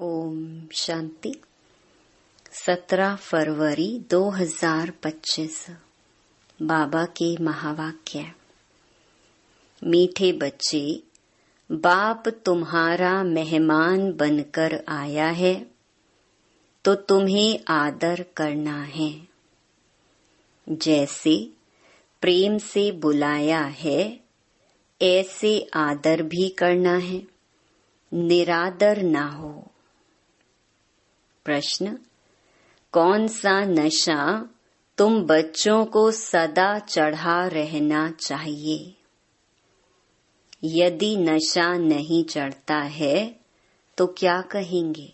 ओम शांति। 17 फरवरी 2025। बाबा के महावाक्य। मीठे बच्चे, बाप तुम्हारा मेहमान बनकर आया है तो तुम्हें आदर करना है। जैसे प्रेम से बुलाया है ऐसे आदर भी करना है, निरादर ना हो। प्रश्न: कौन सा नशा तुम बच्चों को सदा चढ़ा रहना चाहिए? यदि नशा नहीं चढ़ता है तो क्या कहेंगे?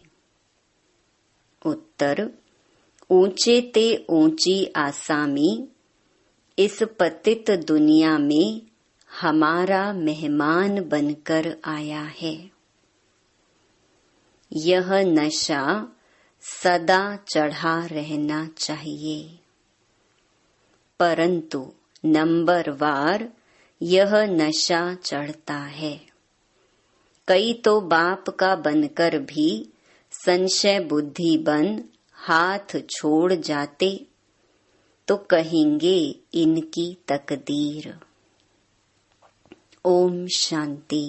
उत्तर: ऊंचे ते ऊंची आसामी इस पतित दुनिया में हमारा मेहमान बनकर आया है। यह नशा सदा चढ़ा रहना चाहिए, परंतु नंबरवार यह नशा चढ़ता है। कई तो बाप का बनकर भी संशय बुद्धि बन हाथ छोड़ जाते तो कहेंगे इनकी तकदीर। ओम शांति।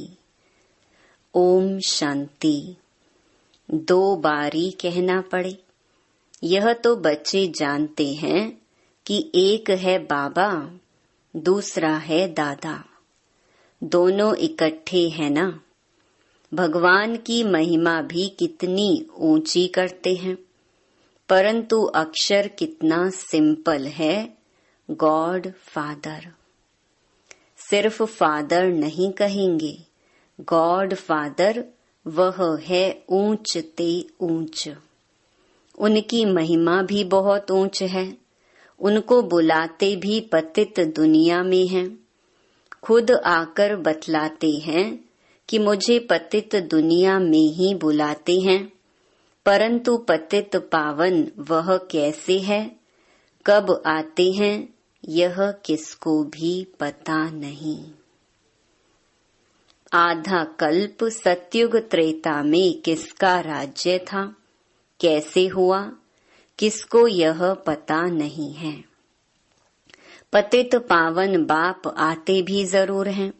ओम शांति। 2 बारी कहना पड़े। यह तो बच्चे जानते हैं कि एक है बाबा, दूसरा है दादा, दोनों इकट्ठे हैं ना। भगवान की महिमा भी कितनी ऊंची करते हैं, परंतु अक्षर कितना सिंपल है, गॉड फादर। सिर्फ फादर नहीं कहेंगे, गॉड फादर वह है ऊंच ते ऊंच। उनकी महिमा भी बहुत ऊंच है। उनको बुलाते भी पतित दुनिया में हैं। खुद आकर बतलाते हैं कि मुझे पतित दुनिया में ही बुलाते हैं, परंतु पतित पावन वह कैसे है, कब आते हैं, यह किसको भी पता नहीं। आधा कल्प सतयुग त्रेता में किसका राज्य था, कैसे हुआ, किसको यह पता नहीं है। पतित पावन बाप आते भी जरूर हैं।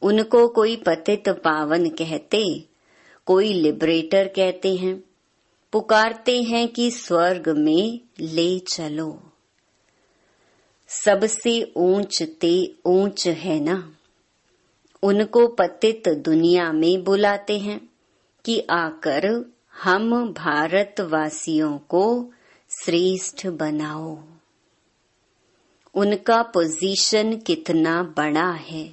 उनको कोई पतित पावन कहते, कोई लिबरेटर कहते हैं। पुकारते हैं कि स्वर्ग में ले चलो। सबसे ऊंच ते ऊंच है ना। उनको पतित दुनिया में बुलाते हैं कि आकर हम भारतवासियों को श्रेष्ठ बनाओ। उनका पोजीशन कितना बड़ा है,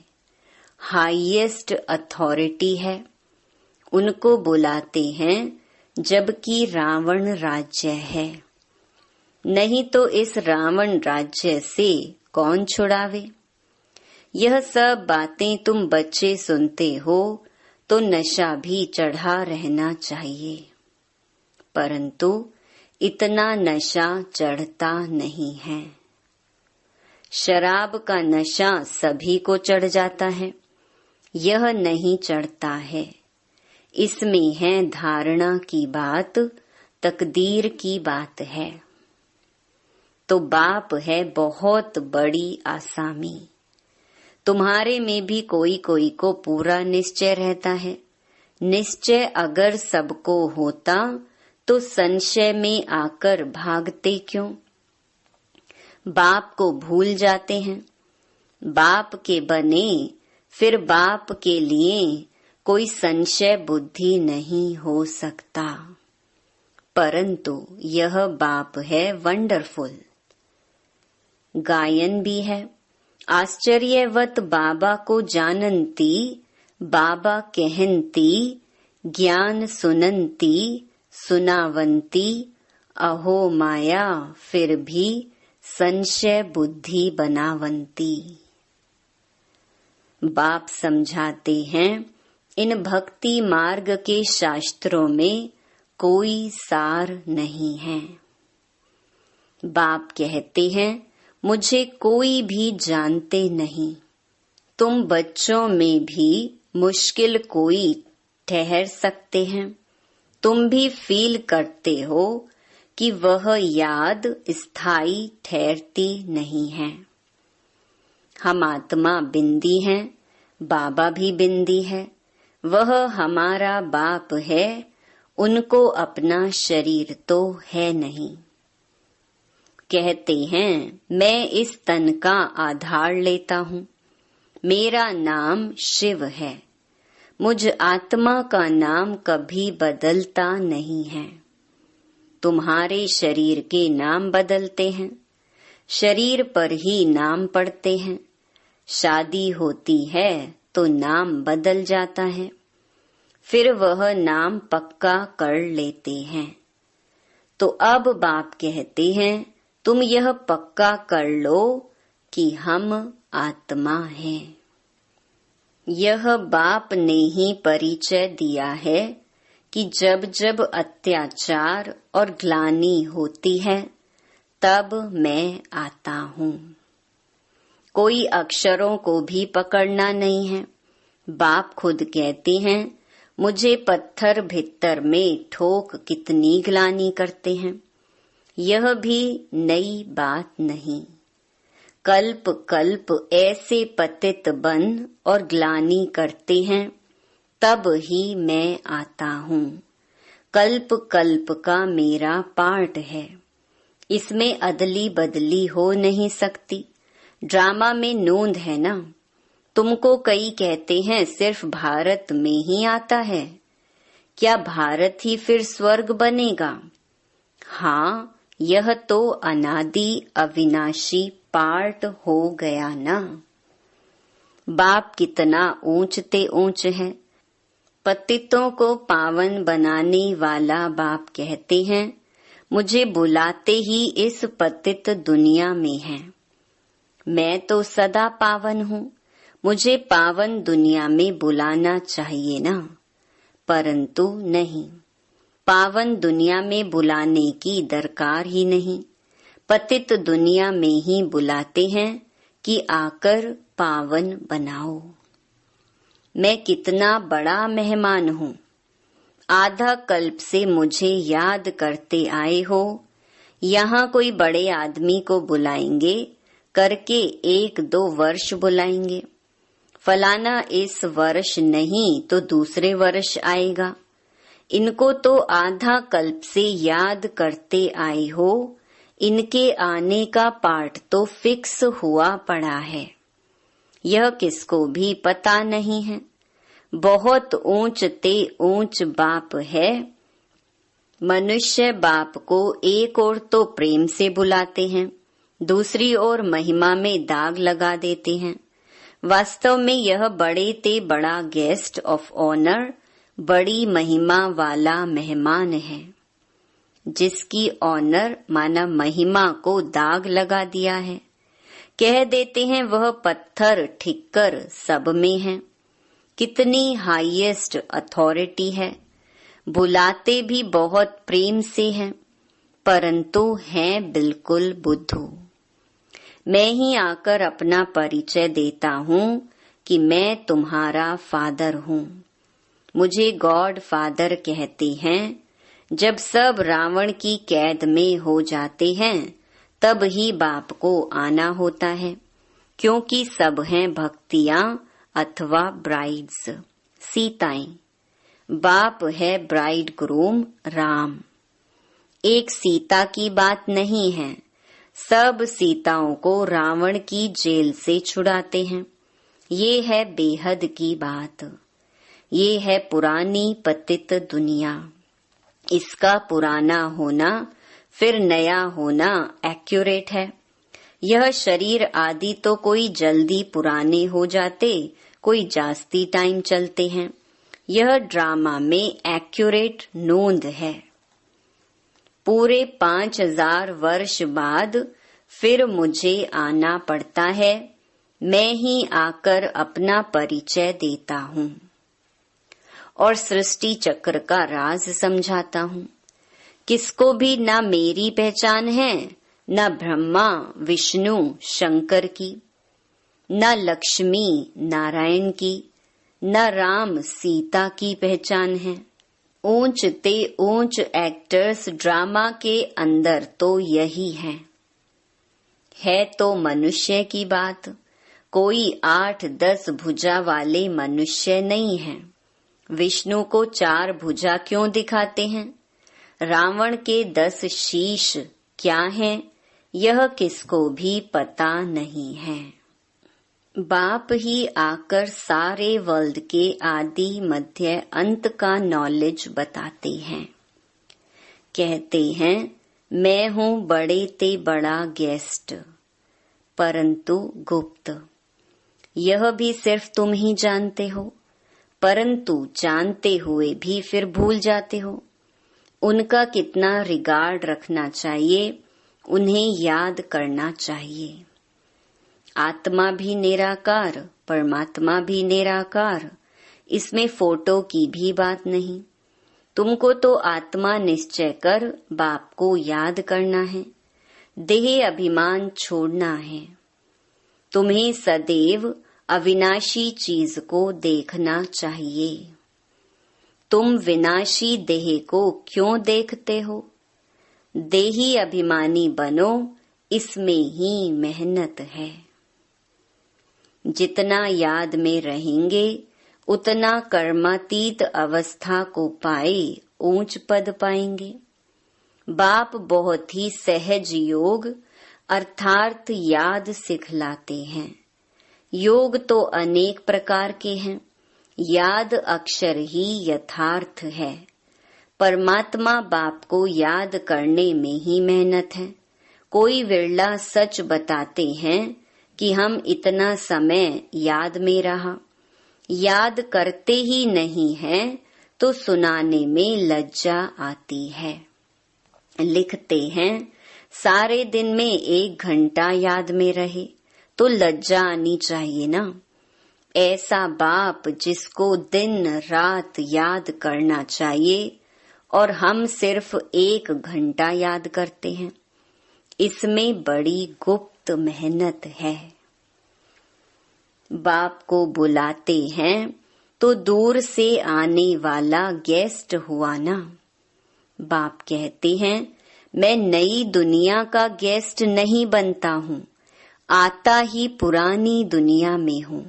हाईएस्ट अथॉरिटी है। उनको बुलाते हैं जबकि रावण राज्य है। नहीं तो इस रावण राज्य से कौन छुड़ावे। यह सब बातें तुम बच्चे सुनते हो तो नशा भी चढ़ा रहना चाहिए, परंतु इतना नशा चढ़ता नहीं है। शराब का नशा सभी को चढ़ जाता है, यह नहीं चढ़ता है। इसमें है धारणा की बात, तकदीर की बात है। तो बाप है बहुत बड़ी आसामी। तुम्हारे में भी कोई कोई को पूरा निश्चय रहता है। निश्चय अगर सबको होता तो संशय में आकर भागते क्यों। बाप को भूल जाते हैं। बाप के बने फिर बाप के लिए कोई संशय बुद्धि नहीं हो सकता, परंतु यह बाप है वंडरफुल। गायन भी है। आश्चर्यवत बाबा को जानंती, बाबा कहंती, ज्ञान सुनंती, सुनावंती, अहो माया फिर भी संशय बुद्धि बनावंती। बाप समझाते हैं इन भक्ति मार्ग के शास्त्रों में कोई सार नहीं है। बाप कहते हैं मुझे कोई भी जानते नहीं। तुम बच्चों में भी मुश्किल कोई ठहर सकते हैं, तुम भी फील करते हो कि वह याद स्थायी ठहरती नहीं है। हम आत्मा बिंदी हैं, बाबा भी बिंदी है। वह हमारा बाप है, उनको अपना शरीर तो है नहीं। कहते हैं मैं इस तन का आधार लेता हूँ, मेरा नाम शिव है। मुझ आत्मा का नाम कभी बदलता नहीं है। तुम्हारे शरीर के नाम बदलते हैं, शरीर पर ही नाम पड़ते हैं। शादी होती है तो नाम बदल जाता है, फिर वह नाम पक्का कर लेते हैं। तो अब बाप कहते हैं तुम यह पक्का कर लो कि हम आत्मा हैं। यह बाप ने ही परिचय दिया है कि जब जब अत्याचार और ग्लानि होती है तब मैं आता हूँ। कोई अक्षरों को भी पकड़ना नहीं है। बाप खुद कहते हैं मुझे पत्थर भित्तर में ठोक कितनी ग्लानि करते हैं। यह भी नई बात नहीं। कल्प कल्प ऐसे पतित बन और ग्लानि करते हैं, तब ही मैं आता हूँ। कल्प कल्प का मेरा पार्ट है, इसमें अदली बदली हो नहीं सकती। ड्रामा में नोंद है ना। तुमको कई कहते हैं सिर्फ भारत में ही आता है। क्या भारत ही फिर स्वर्ग बनेगा? हाँ, यह तो अनादि अविनाशी पार्ट हो गया ना। बाप कितना ऊंचते ऊंच है। पतितों को पावन बनाने वाला बाप कहते हैं मुझे बुलाते ही इस पतित दुनिया में है। मैं तो सदा पावन हूँ, मुझे पावन दुनिया में बुलाना चाहिए ना, परंतु नहीं। पावन दुनिया में बुलाने की दरकार ही नहीं। पतित दुनिया में ही बुलाते हैं कि आकर पावन बनाओ। मैं कितना बड़ा मेहमान हूँ। आधा कल्प से मुझे याद करते आए हो। यहाँ कोई बड़े आदमी को बुलाएंगे, करके 1-2 वर्ष बुलाएंगे। फलाना इस वर्ष नहीं तो दूसरे वर्ष आएगा। इनको तो आधा कल्प से याद करते आए हो। इनके आने का पार्ट तो फिक्स हुआ पड़ा है। यह किसको भी पता नहीं है। बहुत ऊंच ते ऊंच बाप है। मनुष्य बाप को एक ओर तो प्रेम से बुलाते हैं, दूसरी ओर महिमा में दाग लगा देते हैं। वास्तव में यह बड़े ते बड़ा गेस्ट ऑफ ऑनर, बड़ी महिमा वाला मेहमान है, जिसकी ऑनर माना महिमा को दाग लगा दिया है। कह देते हैं वह पत्थर ठिक्कर सब में है। कितनी हाईएस्ट अथॉरिटी है। बुलाते भी बहुत प्रेम से हैं, परंतु हैं बिल्कुल बुद्धू। मैं ही आकर अपना परिचय देता हूँ कि मैं तुम्हारा फादर हूँ। मुझे गॉड फादर कहते हैं। जब सब रावण की कैद में हो जाते हैं तब ही बाप को आना होता है, क्योंकि सब हैं भक्तियां अथवा ब्राइड्स, सीताएं। बाप है ब्राइड ग्रूम राम। एक सीता की बात नहीं है। सब सीताओं को रावण की जेल से छुड़ाते हैं। ये है बेहद की बात। ये है पुरानी पतित दुनिया। इसका पुराना होना फिर नया होना एक्यूरेट है। यह शरीर आदि तो कोई जल्दी पुराने हो जाते, कोई जास्ती टाइम चलते हैं। यह ड्रामा में एक्यूरेट नोंद है। पूरे 5000 वर्ष बाद फिर मुझे आना पड़ता है। मैं ही आकर अपना परिचय देता हूँ और सृष्टि चक्र का राज समझाता हूँ। किसको भी न मेरी पहचान है, न ब्रह्मा विष्णु शंकर की, न लक्ष्मी नारायण की, न राम सीता की पहचान है। ऊंचते ऊंच एक्टर्स ड्रामा के अंदर तो यही है तो मनुष्य की बात। कोई 8-10 भुजा वाले मनुष्य नहीं है। विष्णु को 4 भुजा क्यों दिखाते हैं? रावण के 10 शीश क्या हैं, यह किसको भी पता नहीं है। बाप ही आकर सारे वर्ल्ड के आदि मध्य अंत का नॉलेज बताते हैं। कहते हैं मैं हूँ बड़े ते बड़ा गेस्ट, परंतु गुप्त। यह भी सिर्फ तुम ही जानते हो, परंतु जानते हुए भी फिर भूल जाते हो। उनका कितना रिगार्ड रखना चाहिए, उन्हें याद करना चाहिए। आत्मा भी निराकार, परमात्मा भी निराकार, इसमें फोटो की भी बात नहीं। तुमको तो आत्मा निश्चय कर बाप को याद करना है, देह अभिमान छोड़ना है। तुम्हें सदैव अविनाशी चीज को देखना चाहिए। तुम विनाशी देह को क्यों देखते हो? देही अभिमानी बनो, इसमें ही मेहनत है। जितना याद में रहेंगे उतना कर्मातीत अवस्था को पाए ऊंच पद पाएंगे। बाप बहुत ही सहज योग अर्थात याद सिखलाते हैं। योग तो अनेक प्रकार के हैं, याद अक्षर ही यथार्थ है। परमात्मा बाप को याद करने में ही मेहनत है। कोई विरला सच बताते हैं कि हम इतना समय याद में रहा। याद करते ही नहीं है तो सुनाने में लज्जा आती है। लिखते हैं सारे दिन में 1 घंटा याद में रहे तो लज्जा आनी चाहिए ना। ऐसा बाप जिसको दिन रात याद करना चाहिए और हम सिर्फ 1 घंटा याद करते हैं, इसमें बड़ी गुप्त मेहनत है। बाप को बुलाते हैं तो दूर से आने वाला गेस्ट हुआ ना। बाप कहते हैं मैं नई दुनिया का गेस्ट नहीं बनता हूँ, आता ही पुरानी दुनिया में हूँ।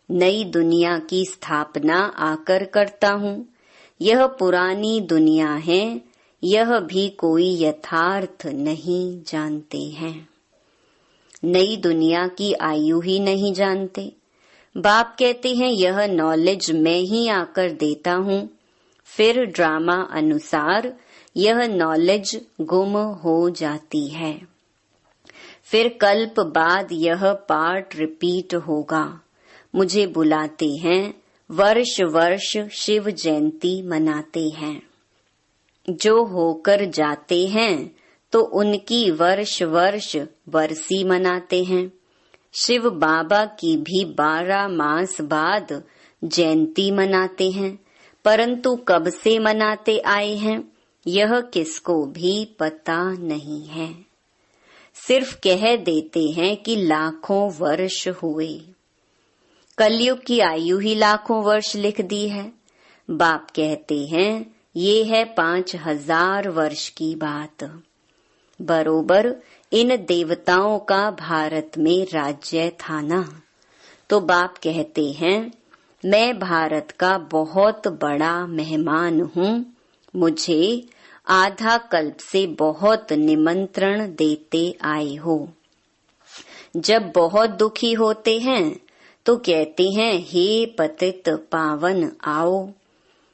नई दुनिया की स्थापना आकर करता हूँ। यह पुरानी दुनिया है, यह भी कोई यथार्थ नहीं जानते हैं। नई दुनिया की आयु ही नहीं जानते। बाप कहते हैं यह नॉलेज मैं ही आकर देता हूँ। फिर ड्रामा अनुसार यह नॉलेज गुम हो जाती है। फिर कल्प बाद यह पार्ट रिपीट होगा। मुझे बुलाते हैं, वर्ष वर्ष शिव जयंती मनाते हैं। जो होकर जाते हैं तो उनकी वर्ष वर्ष बरसी मनाते हैं। शिव बाबा की भी 12 मास बाद जयंती मनाते हैं, परंतु कब से मनाते आए हैं यह किसको भी पता नहीं है। सिर्फ कह देते हैं कि लाखों वर्ष हुए। कलयुग की आयु ही लाखों वर्ष लिख दी है। बाप कहते हैं ये है 5000 वर्ष की बात। बरोबर इन देवताओं का भारत में राज्य था ना। तो बाप कहते हैं मैं भारत का बहुत बड़ा मेहमान हूँ। मुझे आधा कल्प से बहुत निमंत्रण देते आए हो। जब बहुत दुखी होते हैं तो कहते हैं हे पतित पावन आओ।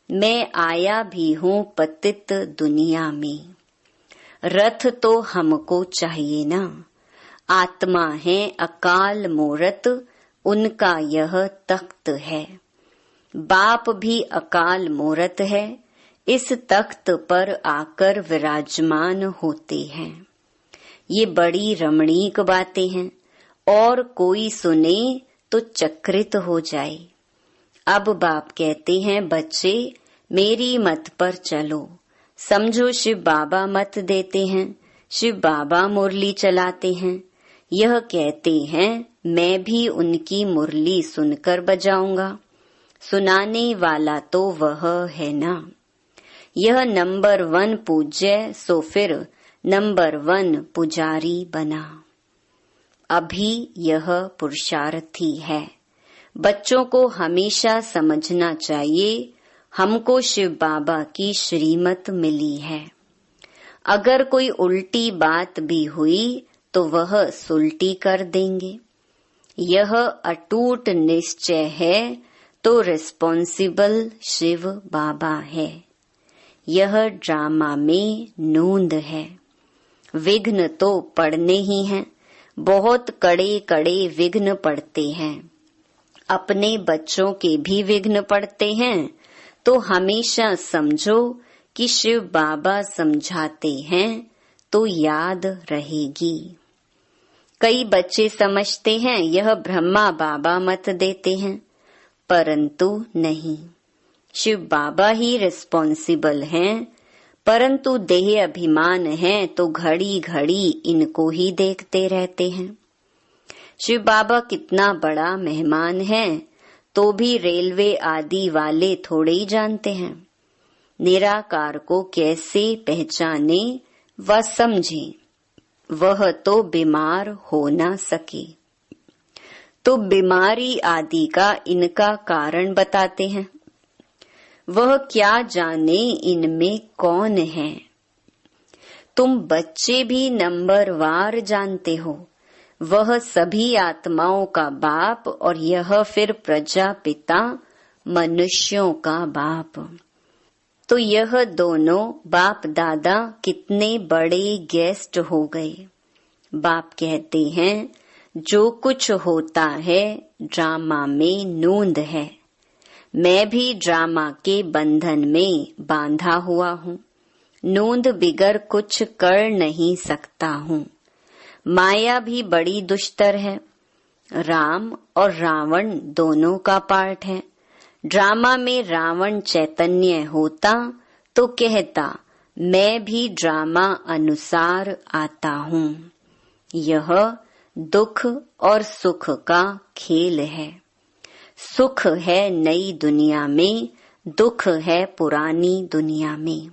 मैं आया भी हूँ पतित दुनिया में। रथ तो हमको चाहिए ना। आत्मा है अकाल मूरत, उनका यह तख्त है। बाप भी अकाल मूरत है, इस तख्त पर आकर विराजमान होते हैं। ये बड़ी रमणीक बातें हैं और कोई सुने तो चक्रित हो जाए। अब बाप कहते हैं बच्चे मेरी मत पर चलो। समझो शिव बाबा मत देते हैं, शिव बाबा मुरली चलाते हैं। यह कहते हैं मैं भी उनकी मुरली सुनकर बजाऊंगा। सुनाने वाला तो वह है ना। यह नंबर 1 पूज्य, सो फिर नंबर 1 पुजारी बना। अभी यह पुरुषार्थी है। बच्चों को हमेशा समझना चाहिए, हमको शिव बाबा की श्रीमत मिली है। अगर कोई उल्टी बात भी हुई तो वह सुलटी कर देंगे। यह अटूट निश्चय है तो रिस्पॉन्सिबल शिव बाबा है। यह ड्रामा में नोंद है। विघ्न तो पड़ने ही हैं, बहुत कड़े कड़े विघ्न पड़ते हैं। अपने बच्चों के भी विघ्न पड़ते हैं तो हमेशा समझो कि शिव बाबा समझाते हैं तो याद रहेगी। कई बच्चे समझते हैं यह ब्रह्मा बाबा मत देते हैं, परंतु नहीं, शिव बाबा ही रिस्पॉन्सिबल हैं। परंतु देह अभिमान है तो घड़ी घड़ी इनको ही देखते रहते हैं। शिव बाबा कितना बड़ा मेहमान है तो भी रेलवे आदि वाले थोड़े ही जानते हैं। निराकार को कैसे पहचाने व समझे, वह तो बीमार हो ना सके। तो बीमारी आदि का इनका कारण बताते हैं। वह क्या जाने इनमें कौन है। तुम बच्चे भी नंबरवार जानते हो। वह सभी आत्माओं का बाप और यह फिर प्रजापिता मनुष्यों का बाप। तो यह दोनों बाप दादा कितने बड़े गेस्ट हो गए। बाप कहते हैं जो कुछ होता है ड्रामा में नोंद है। मैं भी ड्रामा के बंधन में बांधा हुआ हूँ, नोंद बिगर कुछ कर नहीं सकता हूँ। माया भी बड़ी दुष्टर है। राम और रावण दोनों का पार्ट है। ड्रामा में रावण चैतन्य होता तो कहता मैं भी ड्रामा अनुसार आता हूँ। यह दुख और सुख का खेल है। सुख है नई दुनिया में, दुख है पुरानी दुनिया में।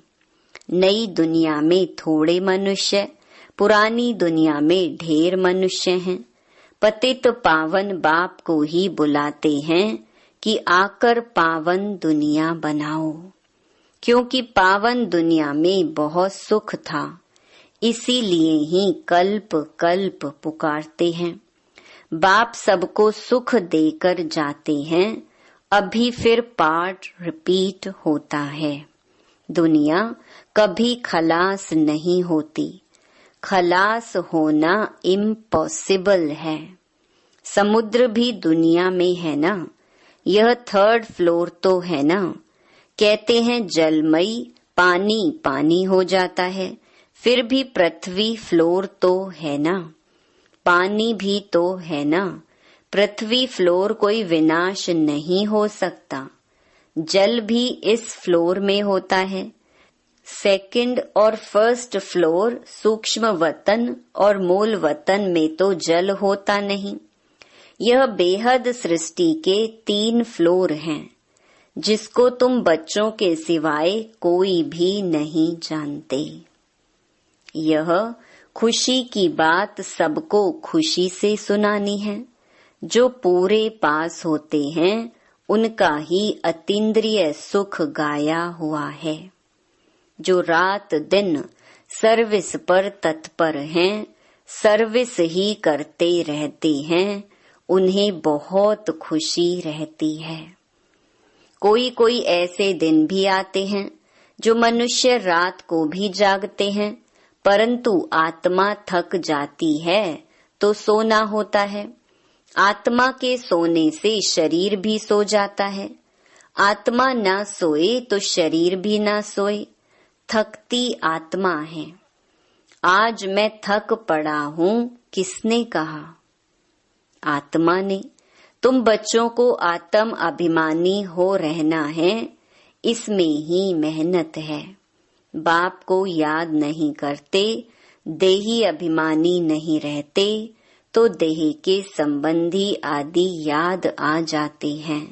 नई दुनिया में थोड़े मनुष्य, पुरानी दुनिया में ढेर मनुष्य हैं। पतित पावन बाप को ही बुलाते हैं कि आकर पावन दुनिया बनाओ, क्योंकि पावन दुनिया में बहुत सुख था, इसीलिए ही कल्प कल्प पुकारते हैं। बाप सबको सुख देकर जाते हैं, अभी फिर पार्ट रिपीट होता है। दुनिया कभी खलास नहीं होती, खलास होना इम्पॉसिबल है। समुद्र भी दुनिया में है ना, यह 3rd फ्लोर तो है ना। कहते हैं जलमयी पानी पानी हो जाता है, फिर भी पृथ्वी फ्लोर तो है ना, पानी भी तो है ना। पृथ्वी फ्लोर कोई विनाश नहीं हो सकता। जल भी इस फ्लोर में होता है। 2nd और 1st फ्लोर सूक्ष्म वतन और मूल वतन में तो जल होता नहीं। यह बेहद सृष्टि के 3 फ्लोर हैं, जिसको तुम बच्चों के सिवाय कोई भी नहीं जानते। यह खुशी की बात सबको खुशी से सुनानी है। जो पूरे पास होते हैं उनका ही अतीन्द्रिय सुख गाया हुआ है। जो रात दिन सर्विस पर तत्पर हैं, सर्विस ही करते रहते हैं, उन्हें बहुत खुशी रहती है। कोई कोई ऐसे दिन भी आते हैं जो मनुष्य रात को भी जागते हैं, परंतु आत्मा थक जाती है तो सोना होता है। आत्मा के सोने से शरीर भी सो जाता है। आत्मा ना सोए तो शरीर भी ना सोए, थकती आत्मा है। आज मैं थक पड़ा हूँ, किसने कहा? आत्मा ने। तुम बच्चों को आत्म अभिमानी हो रहना है, इसमें ही मेहनत है। बाप को याद नहीं करते, देही अभिमानी नहीं रहते, तो देह के संबंधी आदि याद आ जाते हैं।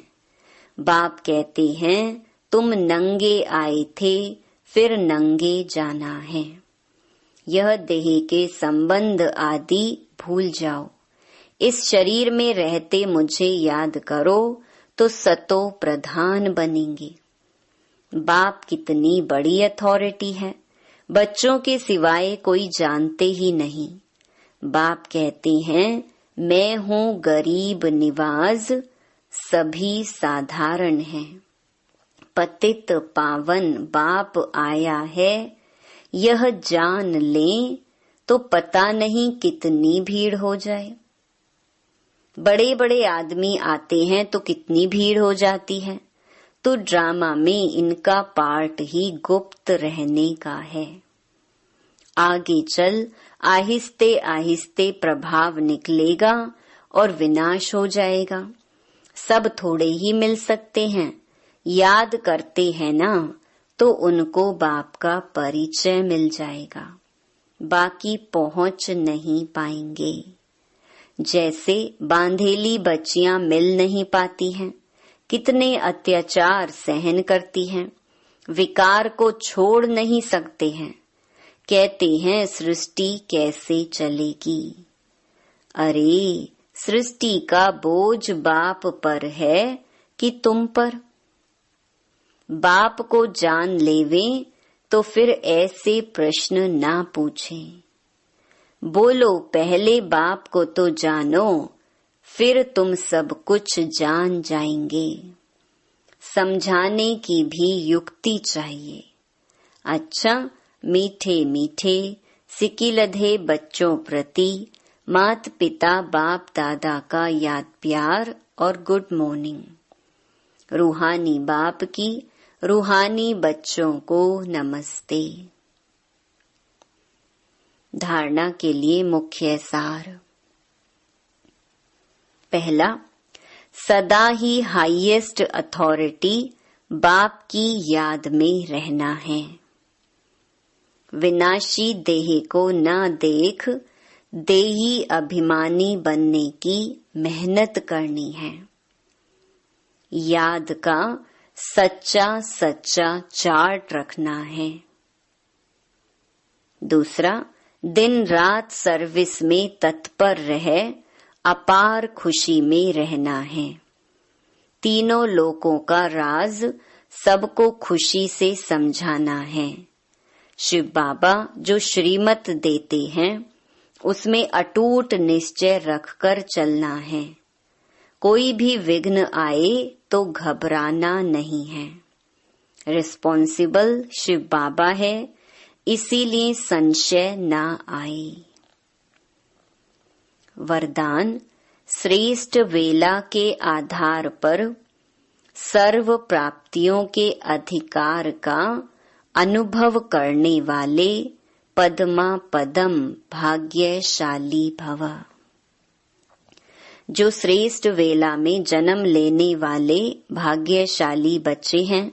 बाप कहते हैं तुम नंगे आए थे फिर नंगे जाना है। यह देह के संबंध आदि भूल जाओ। इस शरीर में रहते मुझे याद करो तो सतो प्रधान बनेंगे। बाप कितनी बड़ी अथॉरिटी है, बच्चों के सिवाय कोई जानते ही नहीं। बाप कहते हैं मैं हूँ गरीब निवाज, सभी साधारण हैं। पतित पावन बाप आया है, यह जान लें तो पता नहीं कितनी भीड़ हो जाए। बड़े बड़े आदमी आते हैं तो कितनी भीड़ हो जाती है। तो ड्रामा में इनका पार्ट ही गुप्त रहने का है। आगे चल आहिस्ते आहिस्ते प्रभाव निकलेगा और विनाश हो जाएगा। सब थोड़े ही मिल सकते हैं, याद करते हैं ना, तो उनको बाप का परिचय मिल जाएगा, बाकी पहुंच नहीं पाएंगे। जैसे बांधेली बच्चियां मिल नहीं पाती हैं, कितने अत्याचार सहन करती हैं, विकार को छोड़ नहीं सकते हैं। कहते हैं सृष्टि कैसे चलेगी। अरे सृष्टि का बोझ बाप पर है कि तुम पर। बाप को जान लेवें तो फिर ऐसे प्रश्न ना पूछें। बोलो पहले बाप को तो जानो, फिर तुम सब कुछ जान जाएंगे। समझाने की भी युक्ति चाहिए। अच्छा, मीठे मीठे सिकिलधे बच्चों प्रति मात पिता बाप दादा का याद प्यार और गुड मॉर्निंग। रूहानी बाप की रूहानी बच्चों को नमस्ते। धारणा के लिए मुख्य सार। पहला, सदा ही हाईएस्ट अथॉरिटी बाप की याद में रहना है। विनाशी देह को न देख देही अभिमानी बनने की मेहनत करनी है। याद का सच्चा सच्चा चार्ट रखना है। दूसरा, दिन रात सर्विस में तत्पर रह अपार खुशी में रहना है। तीनों लोकों का राज सबको खुशी से समझाना है। शिव बाबा जो श्रीमत देते हैं उसमें अटूट निश्चय रखकर चलना है। कोई भी विघ्न आए तो घबराना नहीं है। रिस्पॉन्सिबल शिव बाबा है, इसीलिए संशय ना आए। वरदान, श्रेष्ठ वेला के आधार पर सर्व प्राप्तियों के अधिकार का अनुभव करने वाले पद्मा पदम भाग्यशाली भव। जो श्रेष्ठ वेला में जन्म लेने वाले भाग्यशाली बच्चे हैं,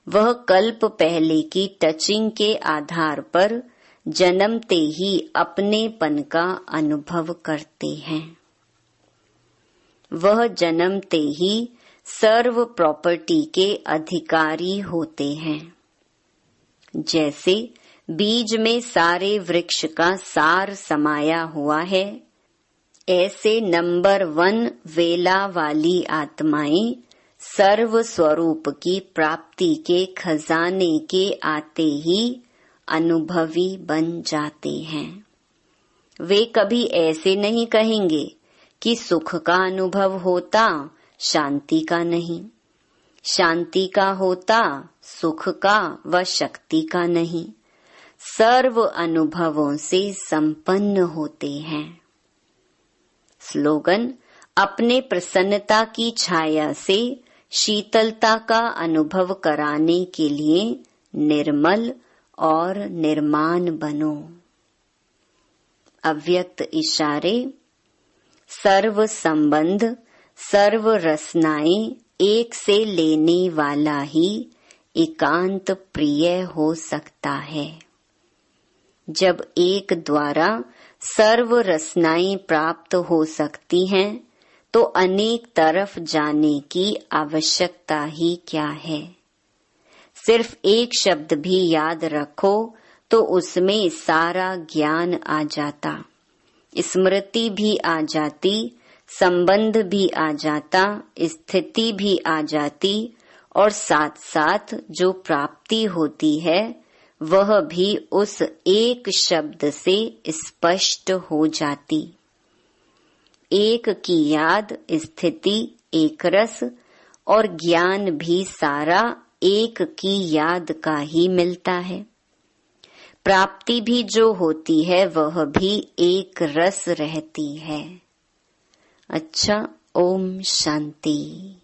वह कल्प पहले की टचिंग के आधार पर जन्मते ही अपनेपन का अनुभव करते हैं। वह जन्मते ही सर्व प्रॉपर्टी के अधिकारी होते हैं। जैसे बीज में सारे वृक्ष का सार समाया हुआ है, ऐसे नंबर 1 वेला वाली आत्माएं सर्व स्वरूप की प्राप्ति के खजाने के आते ही अनुभवी बन जाते हैं। वे कभी ऐसे नहीं कहेंगे कि सुख का अनुभव होता, शांति का नहीं, शांति का होता, सुख का व शक्ति का नहीं। सर्व अनुभवों से संपन्न होते हैं। स्लोगन, अपने प्रसन्नता की छाया से शीतलता का अनुभव कराने के लिए निर्मल और निर्माण बनो। अव्यक्त इशारे, सर्व संबंध सर्व रसनाएं एक से लेने वाला ही एकांत प्रिय हो सकता है। जब एक द्वारा सर्व रसनाएं प्राप्त हो सकती हैं, तो अनेक तरफ जाने की आवश्यकता ही क्या है। सिर्फ एक शब्द भी याद रखो तो उसमें सारा ज्ञान आ जाता, स्मृति भी आ जाती, संबंध भी आ जाता, स्थिति भी आ जाती और साथ साथ जो प्राप्ति होती है वह भी उस एक शब्द से स्पष्ट हो जाती। एक की याद, स्थिति, एक रस और ज्ञान भी सारा एक की याद का ही मिलता है। प्राप्ति भी जो होती है वह भी एक रस रहती है। अच्छा, ओम शांति।